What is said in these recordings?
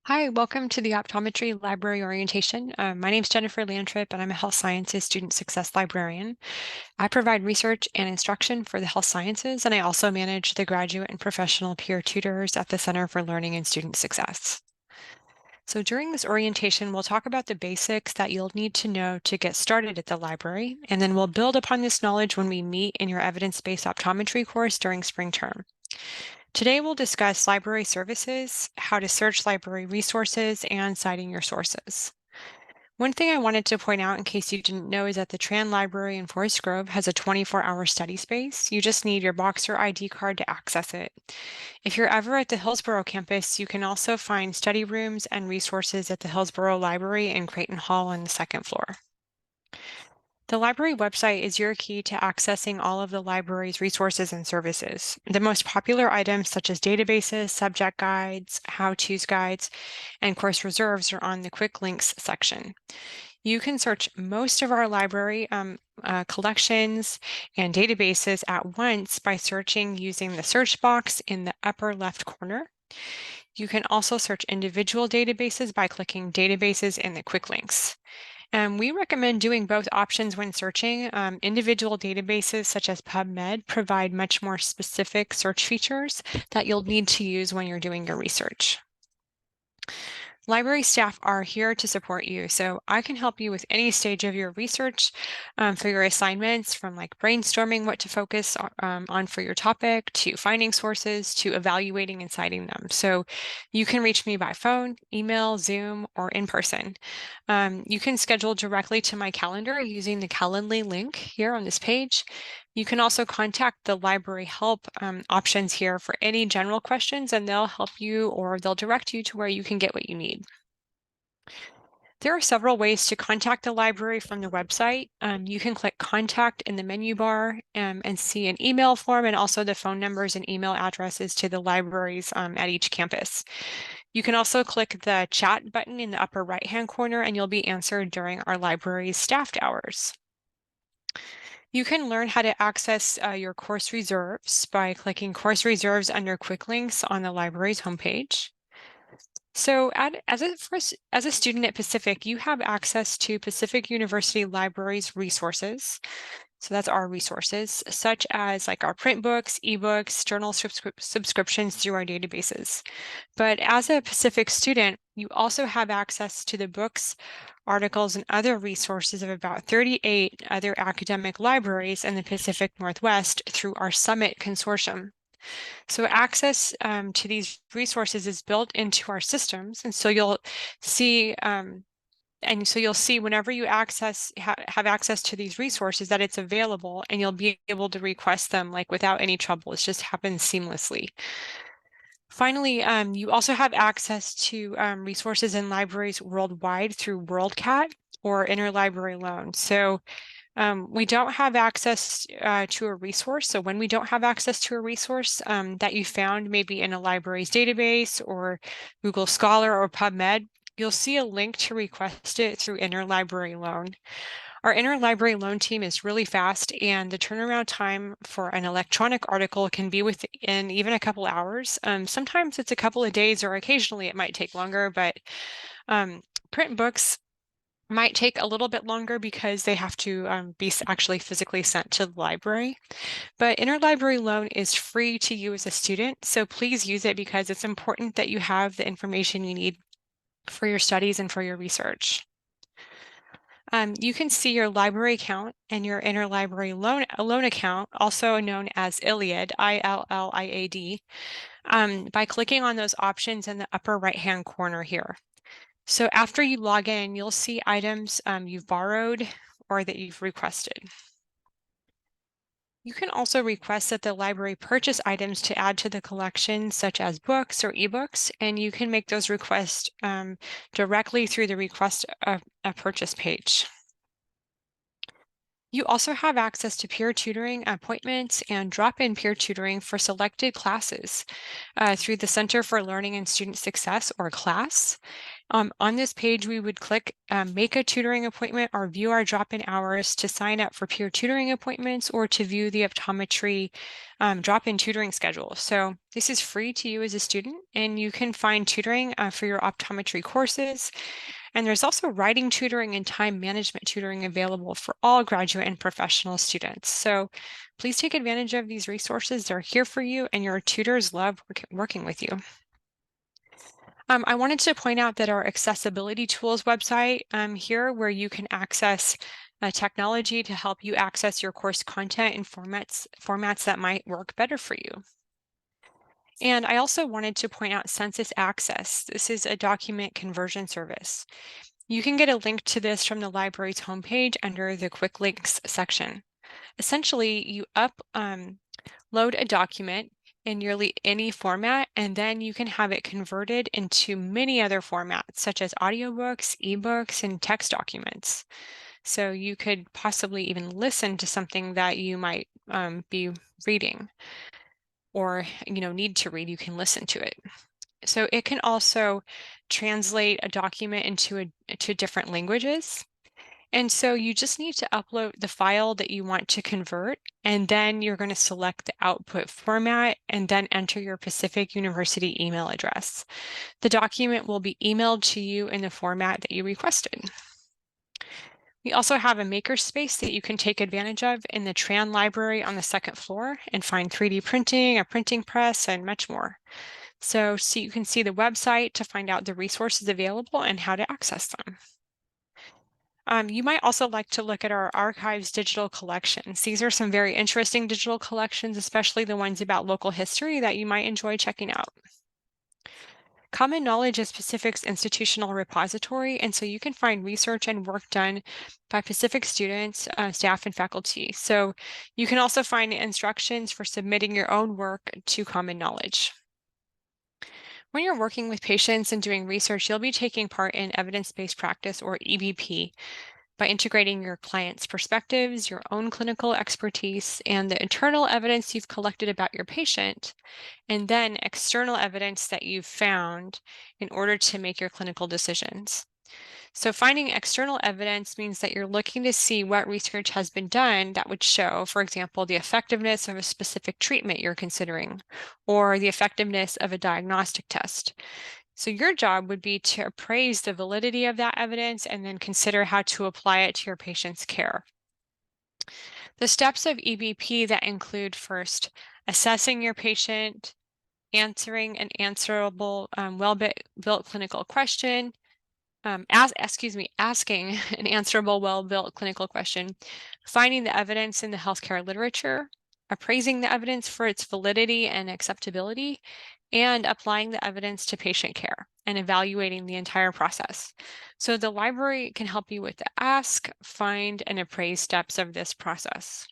Hi, welcome to the Optometry Library Orientation. My name is Jennifer Landtrip, and I'm a Health Sciences Student Success Librarian. I provide research and instruction for the health sciences, and I also manage the graduate and professional peer tutors at the Center for Learning and Student Success. So during this orientation, we'll talk about the basics that you'll need to know to get started at the library, and then we'll build upon this knowledge when we meet in your evidence-based optometry course during spring term. Today, we'll discuss library services, how to search library resources, and citing your sources. One thing I wanted to point out in case you didn't know is that the Tran Library in Forest Grove has a 24-hour study space. You just need your Boxer ID card to access it. If you're ever at the Hillsborough campus, you can also find study rooms and resources at the Hillsborough Library in Creighton Hall on the second floor. The library website is your key to accessing all of the library's resources and services. The most popular items such as databases, subject guides, how-tos guides, and course reserves are on the quick links section. You can search most of our library collections and databases at once by searching using the search box in the upper left corner. You can also search individual databases by clicking databases in the quick links. We recommend doing both options when searching. Individual databases such as PubMed provide much more specific search features that you'll need to use when you're doing your research. Library staff are here to support you, so I can help you with any stage of your research for your assignments, from like brainstorming what to focus on for your topic, to finding sources, to evaluating and citing them. So you can reach me by phone, email, Zoom, or in person. You can schedule directly to my calendar using the Calendly link here on this page. You can also contact the library help options here for any general questions, and they'll help you or they'll direct you to where you can get what you need. There are several ways to contact the library from the website. You can click contact in the menu bar and see an email form and also the phone numbers and email addresses to the libraries at each campus. You can also click the chat button in the upper right-hand corner and you'll be answered during our library's staffed hours. You can learn how to access your course reserves by clicking course reserves under quick links on the library's homepage. So as a student at Pacific, you have access to Pacific University Library's resources. So that's our resources, such as like our print books, ebooks, journal subscriptions through our databases. But as a Pacific student, you also have access to the books, articles, and other resources of about 38 other academic libraries in the Pacific Northwest through our Summit Consortium. So access to these resources is built into our systems, and so you'll see whenever you have access to these resources that it's available, and you'll be able to request them like without any trouble. It just happens seamlessly. Finally, you also have access to resources in libraries worldwide through WorldCat or interlibrary loan. So we don't have access to a resource. So when we don't have access to a resource that you found maybe in a library's database or Google Scholar or PubMed, you'll see a link to request it through interlibrary loan. Our interlibrary loan team is really fast, and the turnaround time for an electronic article can be within even a couple hours. Sometimes it's a couple of days, or occasionally it might take longer, but print books might take a little bit longer because they have to be actually physically sent to the library. But interlibrary loan is free to you as a student, so please use it because it's important that you have the information you need for your studies and for your research. You can see your library account and your interlibrary loan account, also known as ILLIAD, ILLIAD, by clicking on those options in the upper right-hand corner here. So after you log in, you'll see items you've borrowed or that you've requested. You can also request that the library purchase items to add to the collection, such as books or ebooks, and you can make those requests directly through the request a purchase page. You also have access to peer tutoring appointments and drop-in peer tutoring for selected classes through the Center for Learning and Student Success, or CLAS. On this page, we would click make a tutoring appointment or view our drop-in hours to sign up for peer tutoring appointments or to view the optometry drop-in tutoring schedule. So this is free to you as a student, and you can find tutoring for your optometry courses. And there's also writing tutoring and time management tutoring available for all graduate and professional students. So please take advantage of these resources. They're here for you, and your tutors love working with you. I wanted to point out that our accessibility tools website here, where you can access technology to help you access your course content in formats that might work better for you. And I also wanted to point out Census Access. This is a document conversion service. You can get a link to this from the library's homepage under the Quick Links section. Essentially, you load a document in nearly any format, and then you can have it converted into many other formats, such as audiobooks, ebooks, and text documents. So you could possibly even listen to something that you might be reading or need to read. You can listen to it. So it can also translate a document to different languages. And so you just need to upload the file that you want to convert, and then you're going to select the output format and then enter your Pacific University email address. The document will be emailed to you in the format that you requested. We also have a makerspace that you can take advantage of in the Tran library on the second floor and find 3D printing, a printing press, and much more. So you can see the website to find out the resources available and how to access them. You might also like to look at our archives digital collections. These are some very interesting digital collections, especially the ones about local history that you might enjoy checking out. Common Knowledge is Pacific's institutional repository, and so you can find research and work done by Pacific students, staff, and faculty. So you can also find instructions for submitting your own work to Common Knowledge. When you're working with patients and doing research, you'll be taking part in evidence-based practice, or EBP, by integrating your client's perspectives, your own clinical expertise, and the internal evidence you've collected about your patient, and then external evidence that you've found in order to make your clinical decisions. So finding external evidence means that you're looking to see what research has been done that would show, for example, the effectiveness of a specific treatment you're considering, or the effectiveness of a diagnostic test. So your job would be to appraise the validity of that evidence and then consider how to apply it to your patient's care. The steps of EBP that include first assessing your patient, answering an answerable, well-built clinical question, asking an answerable, well-built clinical question, finding the evidence in the healthcare literature, appraising the evidence for its validity and acceptability, and applying the evidence to patient care and evaluating the entire process. So the library can help you with the ask, find, and appraise steps of this process.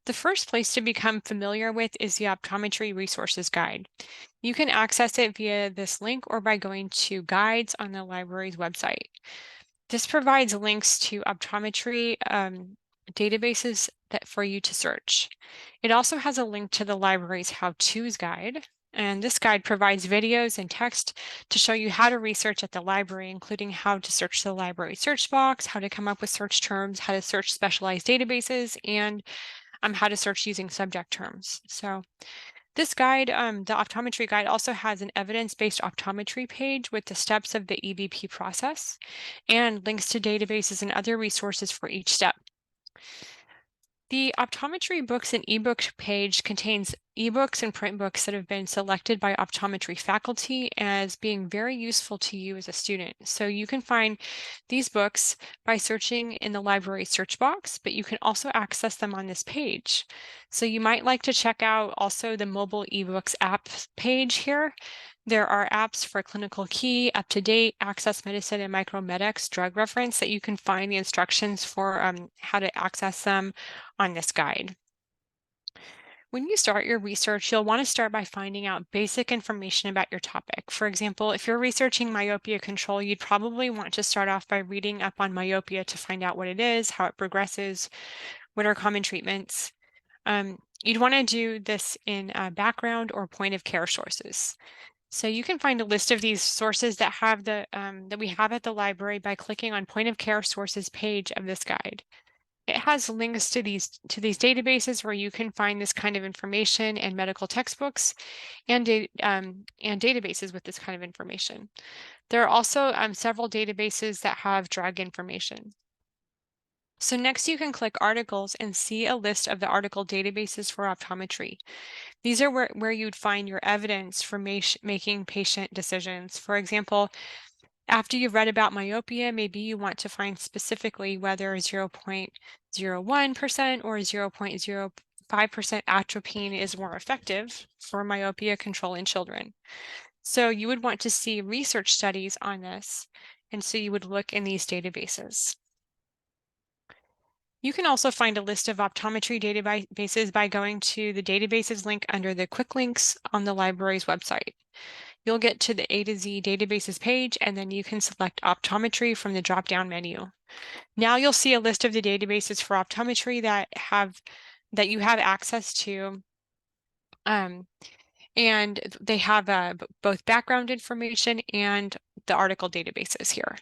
The first place to become familiar with is the Optometry Resources Guide. You can access it via this link or by going to Guides on the library's website. This provides links to optometry databases for you to search. It also has a link to the library's How-Tos guide, and this guide provides videos and text to show you how to research at the library, including how to search the library search box, how to come up with search terms, how to search specialized databases, and how to search using subject terms. So this guide, the optometry guide, also has an evidence-based optometry page with the steps of the EBP process and links to databases and other resources for each step. The optometry books and ebook page contains ebooks and print books that have been selected by optometry faculty as being very useful to you as a student. So you can find these books by searching in the library search box, but you can also access them on this page. So you might like to check out also the mobile ebooks app page here. There are apps for Clinical Key, Up to Date, Access Medicine, and Micromedics drug reference that you can find the instructions for how to access them on this guide. When you start your research, you'll want to start by finding out basic information about your topic. For example, if you're researching myopia control, you'd probably want to start off by reading up on myopia to find out what it is, how it progresses, what are common treatments. You'd want to do this in background or point of care sources. So you can find a list of these sources that have that we have at the library by clicking on Point of Care Sources page of this guide. It has links to these databases where you can find this kind of information and medical textbooks and databases with this kind of information. There are also several databases that have drug information. So next you can click articles and see a list of the article databases for optometry. These are where you'd find your evidence for making patient decisions. For example, after you've read about myopia, maybe you want to find specifically whether 0.01% or 0.05% atropine is more effective for myopia control in children. So you would want to see research studies on this, and so you would look in these databases. You can also find a list of optometry databases by going to the databases link under the quick links on the library's website. You'll get to the A to Z databases page, and then you can select optometry from the drop-down menu. Now you'll see a list of the databases for optometry that you have access to, and they have both background information and the article databases here.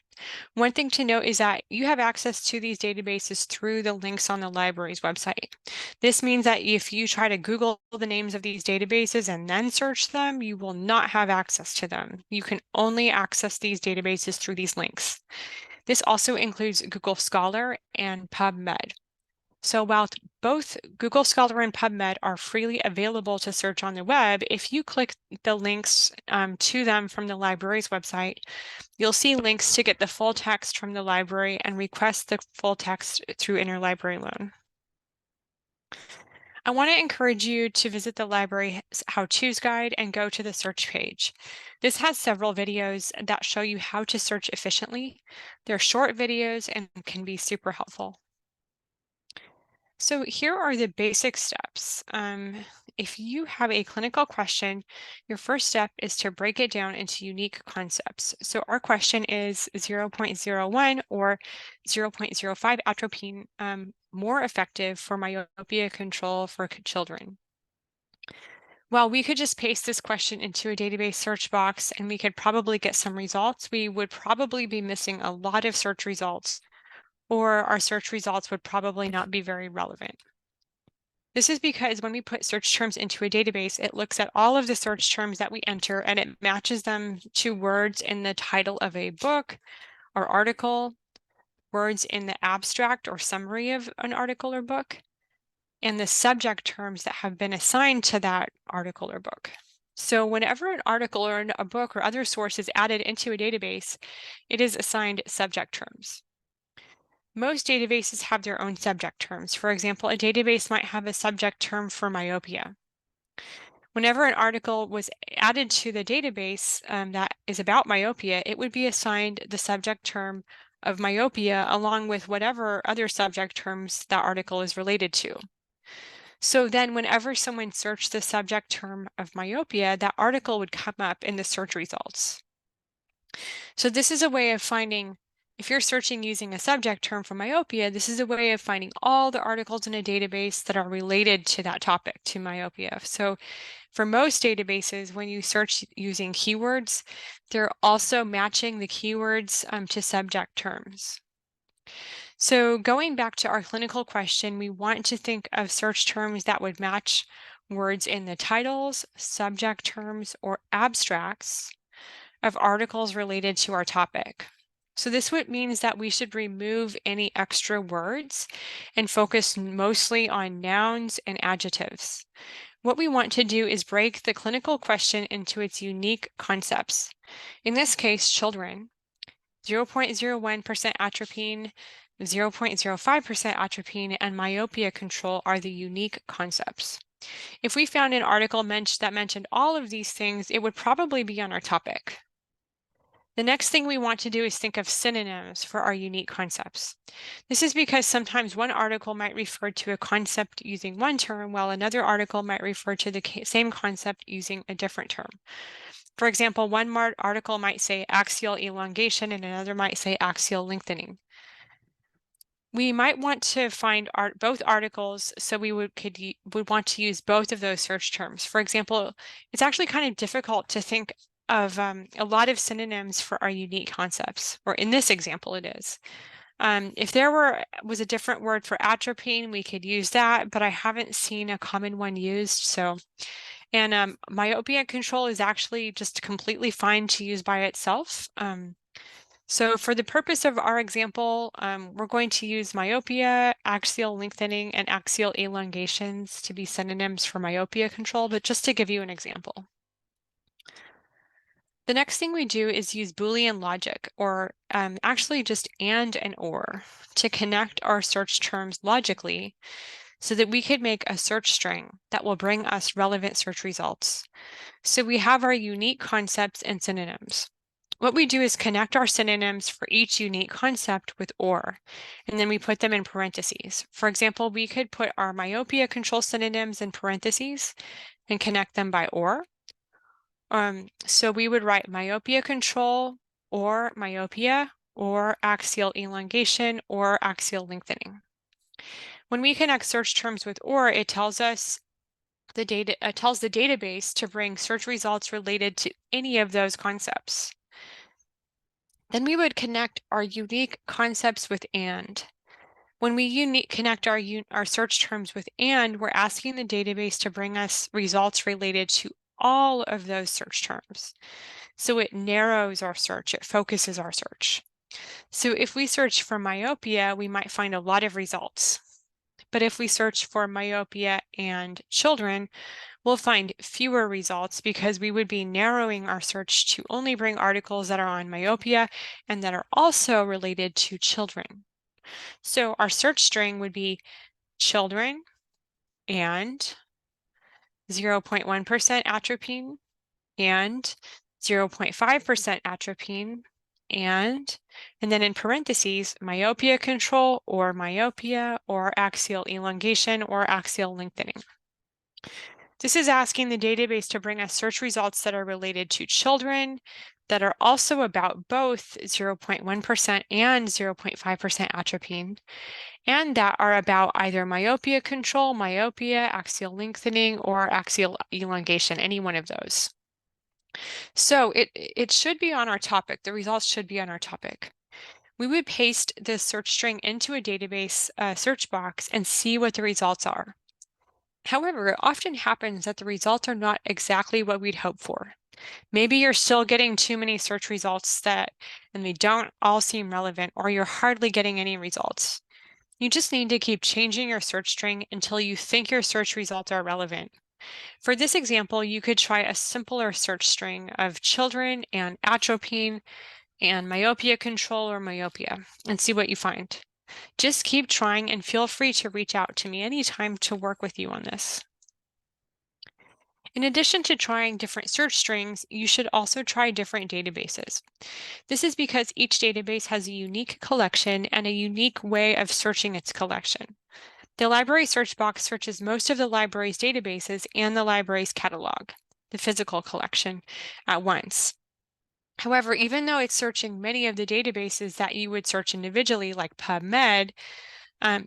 One thing to note is that you have access to these databases through the links on the library's website. This means that if you try to Google the names of these databases and then search them, you will not have access to them. You can only access these databases through these links. This also includes Google Scholar and PubMed. So while both Google Scholar and PubMed are freely available to search on the web, if you click the links to them from the library's website, you'll see links to get the full text from the library and request the full text through interlibrary loan. I want to encourage you to visit the library how-tos guide and go to the search page. This has several videos that show you how to search efficiently. They're short videos and can be super helpful. So here are the basic steps. If you have a clinical question, your first step is to break it down into unique concepts. So our question is 0.01 or 0.05 atropine more effective for myopia control for children? Well, we could just paste this question into a database search box and we could probably get some results. We would probably be missing a lot of search results, or our search results would probably not be very relevant. This is because when we put search terms into a database, it looks at all of the search terms that we enter and it matches them to words in the title of a book or article, words in the abstract or summary of an article or book, and the subject terms that have been assigned to that article or book. So whenever an article or a book or other source is added into a database, it is assigned subject terms. Most databases have their own subject terms. For example, a database might have a subject term for myopia. Whenever an article was added to the database that is about myopia, it would be assigned the subject term of myopia along with whatever other subject terms that article is related to. So then whenever someone searched the subject term of myopia, that article would come up in the search results. So this is a way of finding, if you're searching using a subject term for myopia, this is a way of finding all the articles in a database that are related to that topic, to myopia. So for most databases, when you search using keywords, they're also matching the keywords to subject terms. So going back to our clinical question, we want to think of search terms that would match words in the titles, subject terms, or abstracts of articles related to our topic. So this means that we should remove any extra words and focus mostly on nouns and adjectives. What we want to do is break the clinical question into its unique concepts. In this case, children, 0.01% atropine, 0.05% atropine, and myopia control are the unique concepts. If we found an article that mentioned all of these things, it would probably be on our topic. The next thing we want to do is think of synonyms for our unique concepts. This is because sometimes one article might refer to a concept using one term, while another article might refer to the same concept using a different term. For example, one article might say axial elongation and another might say axial lengthening. We might want to find both articles, so we would want to use both of those search terms. For example, it's actually kind of difficult to think of a lot of synonyms for our unique concepts, or in this example, it is. If there was a different word for atropine, we could use that, but I haven't seen a common one used. So, and myopia control is actually just completely fine to use by itself. So for the purpose of our example, we're going to use myopia, axial lengthening, and axial elongations to be synonyms for myopia control, but just to give you an example. The next thing we do is use Boolean logic, or actually just and or, to connect our search terms logically so that we could make a search string that will bring us relevant search results. So we have our unique concepts and synonyms. What we do is connect our synonyms for each unique concept with or, and then we put them in parentheses. For example, we could put our myopia control synonyms in parentheses and connect them by or. So we would write myopia control or myopia or axial elongation or axial lengthening. When we connect search terms with or, it tells us the database to bring search results related to any of those concepts. Then we would connect our unique concepts with and. When we connect our search terms with and, we're asking the database to bring us results related to all of those search terms. So it narrows our search, it focuses our search. So if we search for myopia, we might find a lot of results. But if we search for myopia and children, we'll find fewer results because we would be narrowing our search to only bring articles that are on myopia and that are also related to children. So our search string would be children and 0.1% atropine and 0.5% atropine and then in parentheses, myopia control or myopia or axial elongation or axial lengthening. This is asking the database to bring us search results that are related to children that are also about both 0.1% and 0.5% atropine, and that are about either myopia control, myopia, axial lengthening, or axial elongation, any one of those. So it should be on our topic. The results should be on our topic. We would paste this search string into a database search box and see what the results are. However, it often happens that the results are not exactly what we'd hope for. Maybe you're still getting too many search results and they don't all seem relevant, or you're hardly getting any results. You just need to keep changing your search string until you think your search results are relevant. For this example, you could try a simpler search string of children and atropine and myopia control or myopia and see what you find. Just keep trying and feel free to reach out to me anytime to work with you on this. In addition to trying different search strings, you should also try different databases. This is because each database has a unique collection and a unique way of searching its collection. The library search box searches most of the library's databases and the library's catalog, the physical collection, at once. However, even though it's searching many of the databases that you would search individually, like PubMed,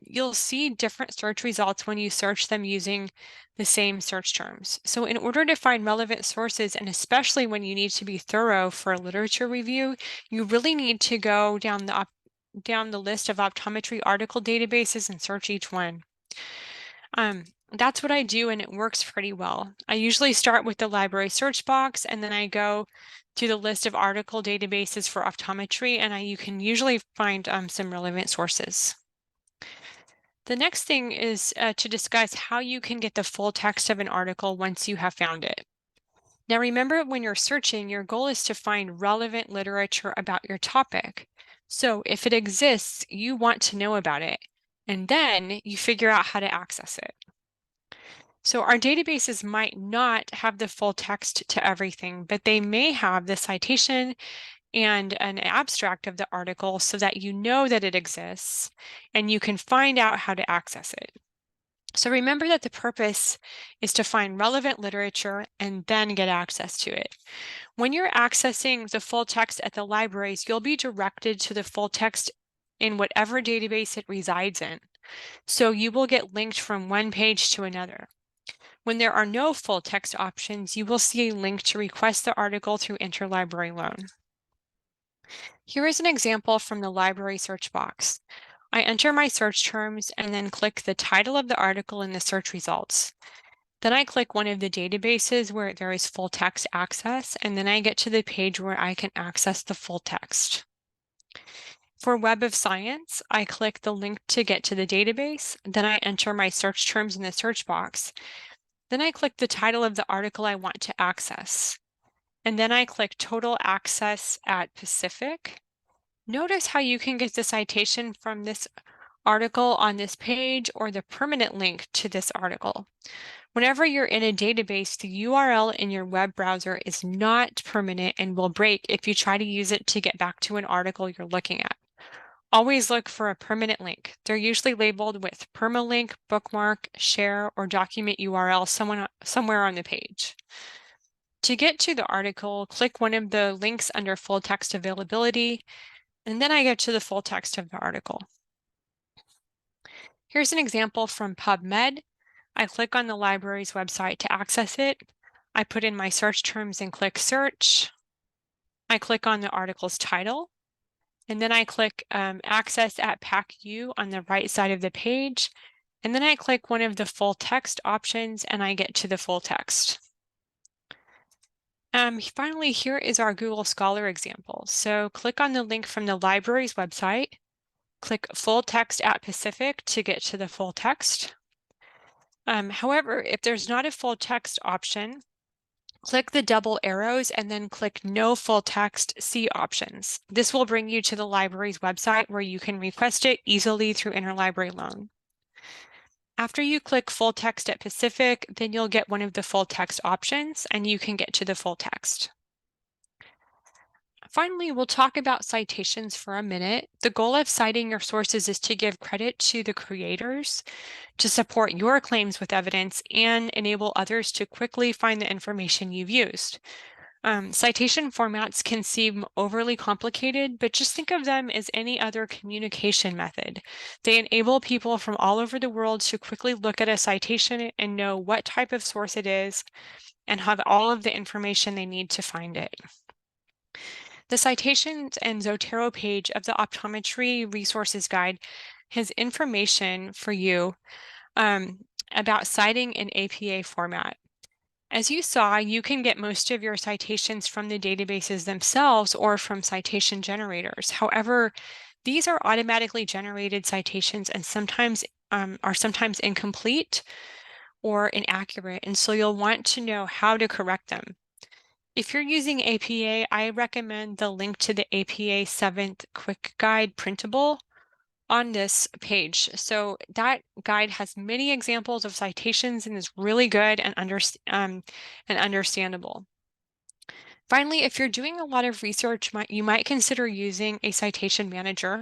you'll see different search results when you search them using the same search terms. So in order to find relevant sources, and especially when you need to be thorough for a literature review, you really need to go down the list of optometry article databases and search each one. That's what I do, and it works pretty well. I usually start with the library search box, and then I go to the list of article databases for optometry, and you can usually find some relevant sources. The next thing is to discuss how you can get the full text of an article once you have found it. Now remember, when you're searching, your goal is to find relevant literature about your topic. So if it exists, you want to know about it, and then you figure out how to access it. So our databases might not have the full text to everything, but they may have the citation and an abstract of the article so that you know that it exists and you can find out how to access it. So remember that the purpose is to find relevant literature and then get access to it. When you're accessing the full text at the libraries, you'll be directed to the full text in whatever database it resides in. So you will get linked from one page to another. When there are no full text options, you will see a link to request the article through interlibrary loan. Here is an example from the library search box. I enter my search terms and then click the title of the article in the search results. Then I click one of the databases where there is full text access, and then I get to the page where I can access the full text. For Web of Science, I click the link to get to the database, then I enter my search terms in the search box. Then I click the title of the article I want to access. And then I click Total Access at Pacific. Notice how you can get the citation from this article on this page or the permanent link to this article. Whenever you're in a database, the URL in your web browser is not permanent and will break if you try to use it to get back to an article you're looking at. Always look for a permanent link. They're usually labeled with permalink, bookmark, share, or document URL somewhere on the page. To get to the article, click one of the links under full text availability, and then I get to the full text of the article. Here's an example from PubMed. I click on the library's website to access it. I put in my search terms and click search. I click on the article's title, and then I click access at PacU on the right side of the page. And then I click one of the full text options and I get to the full text. Finally, here is our Google Scholar example. So click on the link from the library's website, click full text at Pacific to get to the full text. However, if there's not a full text option, click the double arrows and then click No Full Text, See Options. This will bring you to the library's website where you can request it easily through interlibrary loan. After you click Full Text at Pacific, then you'll get one of the full text options and you can get to the full text. Finally, we'll talk about citations for a minute. The goal of citing your sources is to give credit to the creators, to support your claims with evidence, and enable others to quickly find the information you've used. Citation formats can seem overly complicated, but just think of them as any other communication method. They enable people from all over the world to quickly look at a citation and know what type of source it is and have all of the information they need to find it. The Citations and Zotero page of the Optometry Resources Guide has information for you about citing in APA format. As you saw, you can get most of your citations from the databases themselves or from citation generators. However, these are automatically generated citations and sometimes are sometimes incomplete or inaccurate, and so you'll want to know how to correct them. If you're using APA, I recommend the link to the APA 7th Quick Guide printable on this page. So that guide has many examples of citations and is really good and understandable. Finally, if you're doing a lot of research, you might consider using a citation manager.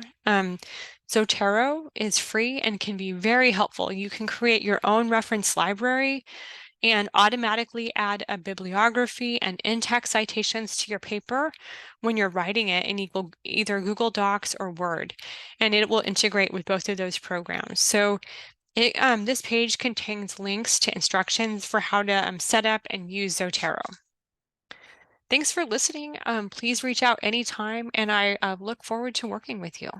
Zotero is free and can be very helpful. You can create your own reference library and automatically add a bibliography and in-text citations to your paper when you're writing it in either Google Docs or Word, and it will integrate with both of those programs. So this page contains links to instructions for how to set up and use Zotero. Thanks for listening. Please reach out anytime, and I look forward to working with you.